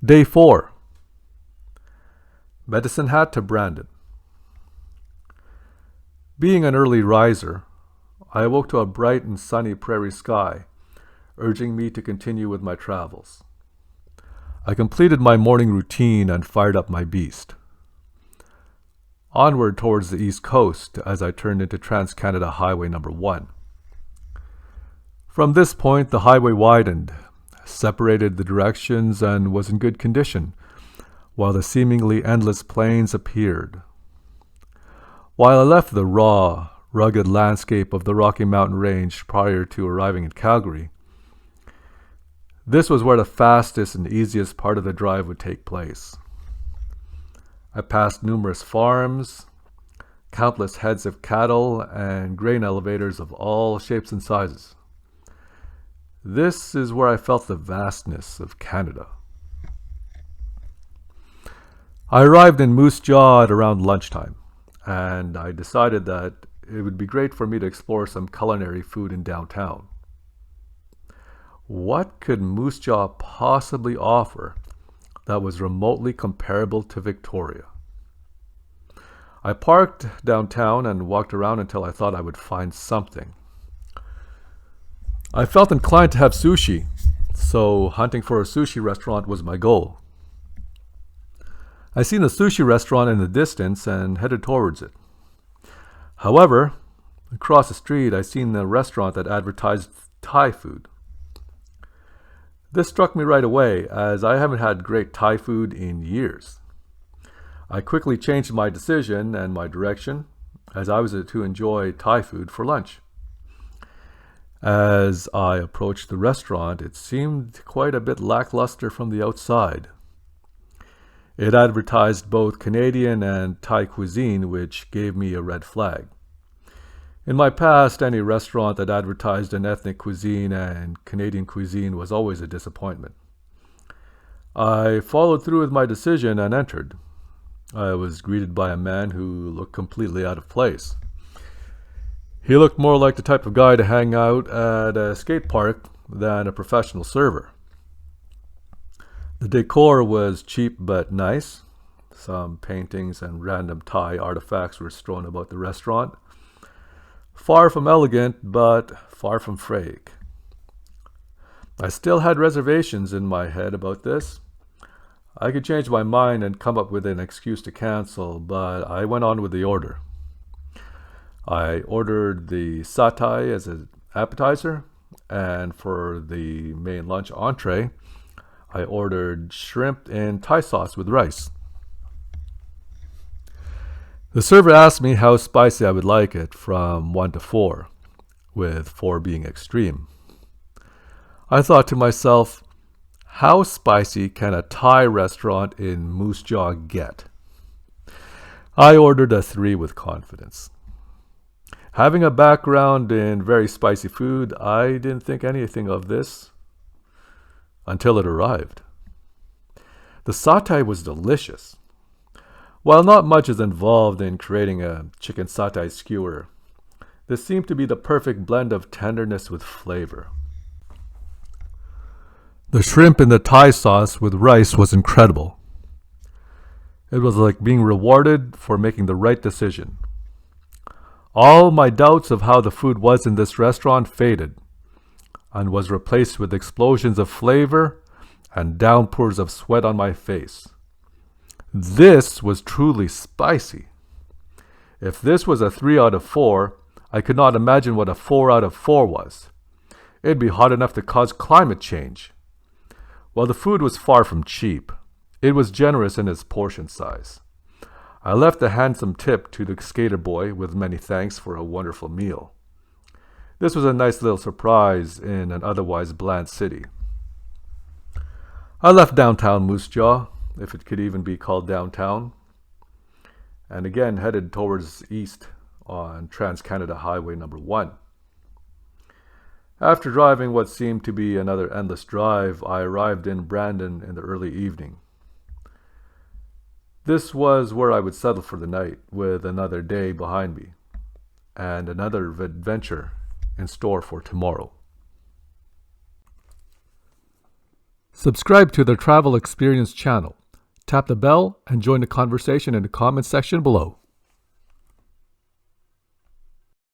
Day 4. Medicine Hat to Brandon. Being an early riser, I awoke to a bright and sunny prairie sky, urging me to continue with my travels. I completed my morning routine and fired up my beast. Onward towards the east coast as I turned into Trans-Canada Highway number 1. From this point, the highway widened, separated the directions, and was in good condition, while the seemingly endless plains appeared. While I left the raw, rugged landscape of the Rocky Mountain Range prior to arriving in Calgary, this was where the fastest and easiest part of the drive would take place. I passed numerous farms, countless heads of cattle, and grain elevators of all shapes and sizes. This is where I felt the vastness of Canada. I arrived in Moose Jaw at around lunchtime, and I decided that it would be great for me to explore some culinary food in downtown. What could Moose Jaw possibly offer that was remotely comparable to Victoria? I parked downtown and walked around until I thought I would find something. I felt inclined to have sushi, so hunting for a sushi restaurant was my goal. I seen a sushi restaurant in the distance and headed towards it. However, across the street I seen a restaurant that advertised Thai food. This struck me right away, as I haven't had great Thai food in years. I quickly changed my decision and my direction, as I was to enjoy Thai food for lunch. As I approached the restaurant, it seemed quite a bit lackluster from the outside. It advertised both Canadian and Thai cuisine, which gave me a red flag. In my past, any restaurant that advertised an ethnic cuisine and Canadian cuisine was always a disappointment. I followed through with my decision and entered. I was greeted by a man who looked completely out of place. He looked more like the type of guy to hang out at a skatepark than a professional server. The decor was cheap but nice. Some paintings and random Thai artifacts were strewn about the restaurant. Far from elegant, but far from fake. I still had reservations in my head about this. I could change my mind and come up with an excuse to cancel, but I went on with the order. I ordered the satay as an appetizer, and for the main lunch entree, I ordered shrimp in Thai sauce with rice. The server asked me how spicy I would like it from 1 to 4, with 4 being extreme. I thought to myself, how spicy can a Thai restaurant in Moose Jaw get? I ordered a 3 with confidence. Having a background in very spicy food, I didn't think anything of this until it arrived. The satay was delicious. While not much is involved in creating a chicken satay skewer, this seemed to be the perfect blend of tenderness with flavor. The shrimp in the Thai sauce with rice was incredible. It was like being rewarded for making the right decision. All my doubts of how the food was in this restaurant faded and was replaced with explosions of flavor and downpours of sweat on my face. This was truly spicy. If this was a 3 out of 4, I could not imagine what a 4 out of 4 was. It'd be hot enough to cause climate change. While the food was far from cheap, it was generous in its portion size. I left a handsome tip to the skaterboy with many thanks for a wonderful meal. This was a nice little surprise in an otherwise bland city. I left downtown Moose Jaw, if it could even be called downtown, and again headed towards east on Trans-Canada Highway number 1. After driving what seemed to be another endless drive, I arrived in Brandon in the early evening. This was where I would settle for the night, with another day behind me, and another adventure in store for tomorrow. Subscribe to the Travel Experience channel. Tap the bell and join the conversation in the comments section below.